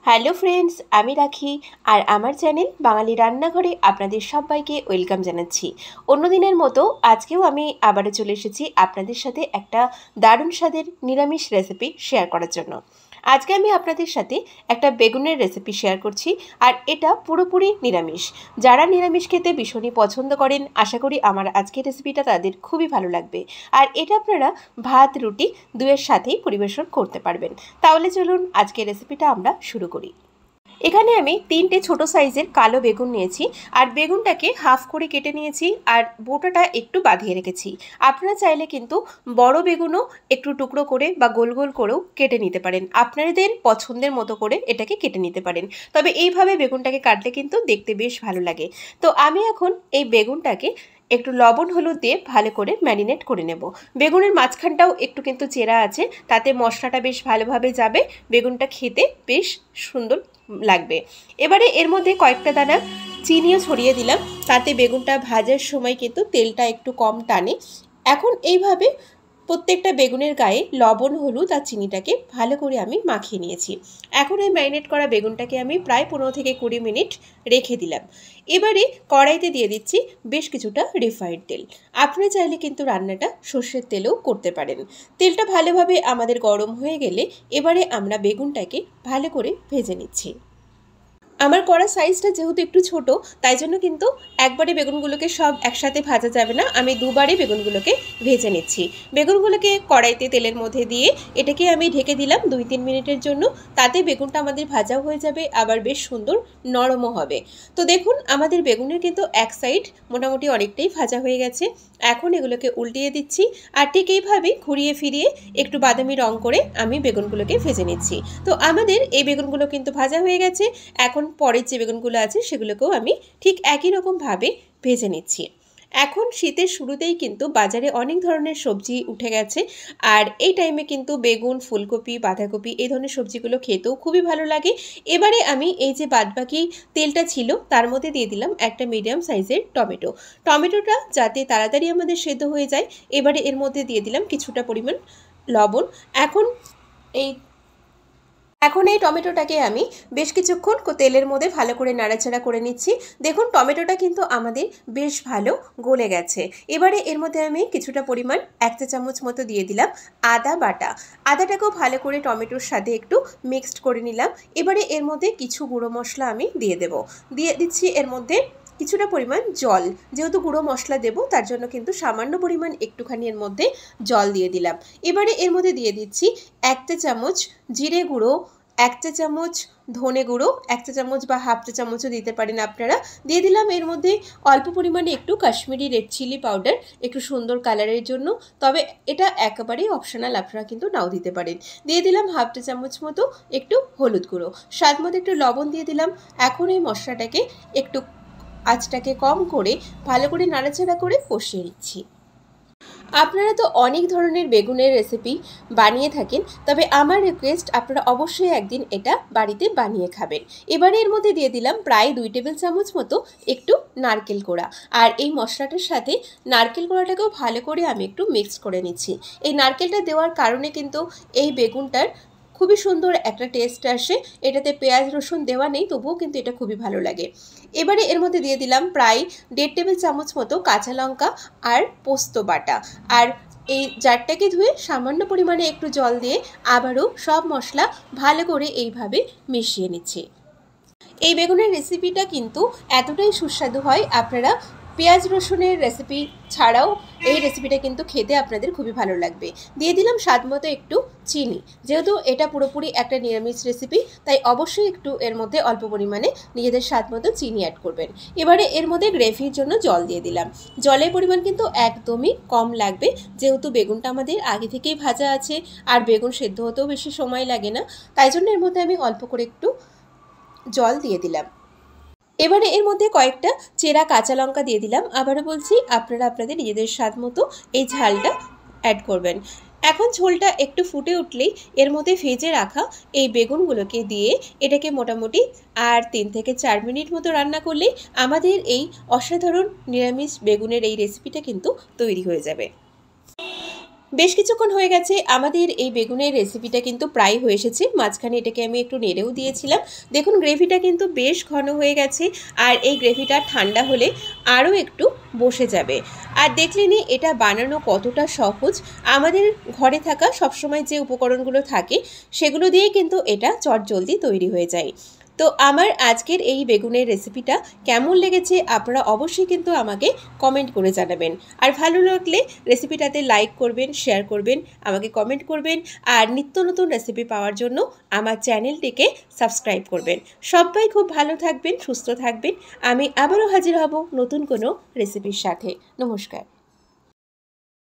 Hello friends, আমি রাখি আর আমার চ্যানেল বাঙালি রান্নাঘরে আপনাদের সবাইকে ওয়েলকাম জানাচ্ছি। অন্য দিনের মতো আজকেও আমি আবারও চলে এসেছি আপনাদের সাথে একটা দারুণ স্বাদের নিরামিষ রেসিপি শেয়ার করার জন্য। আজকে আমি আপনাদের সাথে একটা বেগুনের রেসিপি শেয়ার করছি, আর এটা পুরোপুরি নিরামিষ। যারা নিরামিষ খেতে ভীষণই পছন্দ করেন, আশা করি আমার আজকের রেসিপিটা তাদের খুবই ভালো লাগবে। আর এটা আপনারা ভাত রুটি দুয়ের সাথেই পরিবেশন করতে পারবেন। তাহলে চলুন আজকের রেসিপিটা আমরা শুরু করি। এখানে আমি 3টে ছোট সাইজের কালো বেগুন নিয়েছি, আর বেগুনটাকে হাফ করে কেটে নিয়েছি, আর বোটাটা একটু বাঁধিয়ে রেখেছি। আপনারা চাইলে কিন্তু বড় বেগুনও একটু টুকরো করে বা গোল গোল করেও কেটে নিতে পারেন, আপনাদের পছন্দের মতো করে এটাকে কেটে নিতে পারেন। তবে এইভাবে বেগুনটাকে কাটলে কিন্তু দেখতে বেশ ভালো লাগে। তো আমি এখন এই বেগুনটাকে একটু লবণ হলুদ দিয়ে ভালো করে ম্যারিনেট করে নেব। বেগুনের মাঝখানটাও একটু কিন্তু চেরা আছে, তাতে মশলাটা বেশ ভালোভাবে যাবে, বেগুনটা খেতে বেশ সুন্দর লাগবে। এবারে এর মধ্যে কয়েকটা দানা চিনিও ছড়িয়ে দিলাম, তাতে বেগুনটা ভাজার সময় কিন্তু তেলটা একটু কম টানে। এখন এইভাবে প্রত্যেকটা বেগুনের গায়ে লবণ হলুদ আর চিনিটাকে ভালো করে আমি মাখিয়ে নিয়েছি। এখন এই ম্যারিনেট করা বেগুনটাকে আমি প্রায় 15 থেকে 20 মিনিট রেখে দিলাম। এবারে কড়াইতে দিয়ে দিচ্ছি বেশ কিছুটা রিফাইন্ড তেল। আপনারা চাইলে কিন্তু রান্নাটা সর্ষের তেলেও করতে পারেন। তেলটা ভালোভাবে আমাদের গরম হয়ে গেলে এবারে আমরা বেগুনটাকে ভালো করে ভেজে নিচ্ছি। আমার করা সাইজটা যেহেতু একটু ছোট, তাই জন্য কিন্তু একবারে বেগুনগুলোকে সব একসাথে ভাজা যাবে না, আমি দুবারে বেগুনগুলোকে ভেজে নিচ্ছি। বেগুনগুলোকে কড়াইতে তেলের মধ্যে দিয়ে এটাকে আমি ঢেকে দিলাম 2-3 মিনিটের জন্য, তাতে বেগুনটা আমাদের ভাজাও হয়ে যাবে, আবার বেশ সুন্দর নরমও হবে। তো দেখুন আমাদের বেগুনের কিন্তু এক সাইড মোটামুটি অনেকটাই ভাজা হয়ে গেছে। এখন এগুলোকে উল্টিয়ে দিচ্ছি, আর ঠিক এইভাবেই ঘুরিয়ে ফিরিয়ে একটু বাদামি রং করে আমি বেগুনগুলোকে ভেজে নিচ্ছি। তো আমাদের এই বেগুনগুলো কিন্তু ভাজা হয়ে গেছে। এখন পরের যে বেগুনগুলো আছে সেগুলোকেও আমি ঠিক একই রকমভাবে ভেজে নিচ্ছি। এখন শীতের শুরুতেই কিন্তু বাজারে অনেক ধরনের সবজি উঠে গেছে, আর এই টাইমে কিন্তু বেগুন, ফুলকপি, বাঁধাকপি এই ধরনের সবজিগুলো খেতেও খুবই ভালো লাগে। এবারে আমি এই যে বাদবাকি তেলটা ছিল তার মধ্যে দিয়ে দিলাম একটা মিডিয়াম সাইজের টমেটো। টমেটোটা যাতে তাড়াতাড়ি আমাদের সেদ্ধ হয়ে যায়, এবারে এর মধ্যে দিয়ে দিলাম কিছুটা পরিমাণ লবণ। এখন এই টমেটোটাকে আমি বেশ কিছুক্ষণ তেলের মধ্যে ভালো করে নাড়াচাড়া করে নিচ্ছি। দেখুন টমেটোটা কিন্তু আমাদের বেশ ভালো গলে গেছে। এবারে এর মধ্যে আমি কিছুটা পরিমাণ 1 চা চামচ মতো দিয়ে দিলাম আদা বাটা। আদাটাকেও ভালো করে টমেটোর সাথে একটু মিক্সড করে নিলাম। এবারে এর মধ্যে কিছু গুঁড়ো মশলা আমি দিয়ে দিচ্ছি এর মধ্যে কিছুটা পরিমাণ জল। যেহেতু গুঁড়ো মশলা দেবো তার জন্য কিন্তু সামান্য পরিমাণ একটুখানি এর মধ্যে জল দিয়ে দিলাম। এবারে এর মধ্যে দিয়ে দিচ্ছি 1 চা চামচ জিরে গুঁড়ো, 1 চা চামচ ধনে গুঁড়ো, 1 চা চামচ বা হাফ চা চামচও দিতে পারেন আপনারা। দিয়ে দিলাম এর মধ্যে অল্প পরিমাণে একটু কাশ্মীরি রেড চিলি পাউডার, একটু সুন্দর কালারের জন্য, তবে এটা একেবারেই অপশনাল, আপনারা কিন্তু নাও দিতে পারেন। দিয়ে দিলাম হাফ চা চামচ মতো একটু হলুদ গুঁড়ো, স্বাদ মতো একটু লবণ দিয়ে দিলাম। এখন এই মশলাটাকে একটু আঁচটাকে কম করে ভালো করে নাড়াচাড়া করে কষিয়ে নিচ্ছি। আপনারা তো অনেক ধরনের বেগুনের রেসিপি বানিয়ে থাকেন, তবে আমার রিকোয়েস্ট আপনারা অবশ্যই একদিন এটা বাড়িতে বানিয়ে খাবেন। এবারে এর মধ্যে দিয়ে দিলাম প্রায় 2 টেবিল চামচ মতো একটু নারকেল কোড়া, আর এই মশলাটার সাথে নারকেল কোড়াটাকেও ভালো করে আমি একটু মিক্স করে নিচ্ছি। এই নারকেলটা দেওয়ার কারণে কিন্তু এই বেগুনটার খুবই সুন্দর একটা টেস্ট আসে। এটাতে পেঁয়াজ রসুন দেওয়া নেই, তবুও কিন্তু এটা খুবই ভালো লাগে। এবারে এর মধ্যে দিয়ে দিলাম প্রায় 1.5 টেবিল চামচ মতো কাঁচা লঙ্কা আর পোস্ত বাটা, আর এই জারটাকে ধুয়ে সামান্য পরিমাণে একটু জল দিয়ে আবারও সব মশলা ভালো করে এইভাবে মিশিয়ে নিচ্ছি। এই বেগুনের রেসিপিটা কিন্তু এতটাই সুস্বাদু হয়, আপনারা পেঁয়াজ রসুনের রেসিপি ছাড়াও এই রেসিপিটা কিন্তু খেতে আপনাদের খুবই ভালো লাগবে। দিয়ে দিলাম স্বাদ মতো একটু চিনি। যেহেতু এটা পুরোপুরি একটা নিরামিষ রেসিপি, তাই অবশ্যই একটু এর মধ্যে অল্প পরিমাণে নিজেদের স্বাদ মতো চিনি অ্যাড করবেন। এবারে এর মধ্যে গ্রেভির জন্য জল দিয়ে দিলাম। জলের পরিমাণ কিন্তু একদমই কম লাগবে, যেহেতু বেগুনটা আমাদের আগে থেকেই ভাজা আছে, আর বেগুন সেদ্ধ হতেও বেশি সময় লাগে না, তাই জন্য এর মধ্যে আমি অল্প করে একটু জল দিয়ে দিলাম। এবারে এর মধ্যে কয়েকটা চেরা কাঁচা লঙ্কা দিয়ে দিলাম। আবারও বলছি, আপনারা আপনাদের নিজেদের স্বাদ মতো এই ঝালটা অ্যাড করবেন। এখন ঝোলটা একটু ফুটে উঠলেই এর মধ্যে ভেজে রাখা এই বেগুনগুলোকে দিয়ে এটাকে মোটামুটি আর 3 থেকে 4 মিনিট মতো রান্না করলেই আমাদের এই অসাধারণ নিরামিষ বেগুনের এই রেসিপিটা কিন্তু তৈরি হয়ে যাবে। বেশ কিছুক্ষণ হয়ে গেছে, আমাদের এই বেগুনের রেসিপিটা কিন্তু প্রায় হয়ে এসেছে। মাঝখানে এটাকে আমি একটু নেড়েও দিয়েছিলাম। দেখুন গ্রেভিটা কিন্তু বেশ ঘন হয়ে গেছে, আর এই গ্রেভিটা ঠান্ডা হলে আরও একটু বসে যাবে। আর দেখলেনই এটা বানানো কতটা সহজ। আমাদের ঘরে থাকা সবসময় যে উপকরণগুলো থাকে সেগুলো দিয়েই কিন্তু এটা চটজলদি তৈরি হয়ে যায়। তো আমার আজকের এই বেগুনের রেসিপিটা কেমন লেগেছে আপনারা অবশ্যই কিন্তু আমাকে কমেন্ট করে জানাবেন। আর ভালো লাগলে রেসিপিটাতে লাইক করবেন, শেয়ার করবেন, আমাকে কমেন্ট করবেন, আর নিত্য নতুন রেসিপি পাওয়ার জন্য আমার চ্যানেলটিকে সাবস্ক্রাইব করবেন। সবাই খুব ভালো থাকবেন, সুস্থ থাকবেন। আমি আবারও হাজির হব নতুন কোনো রেসিপির সাথে। নমস্কার।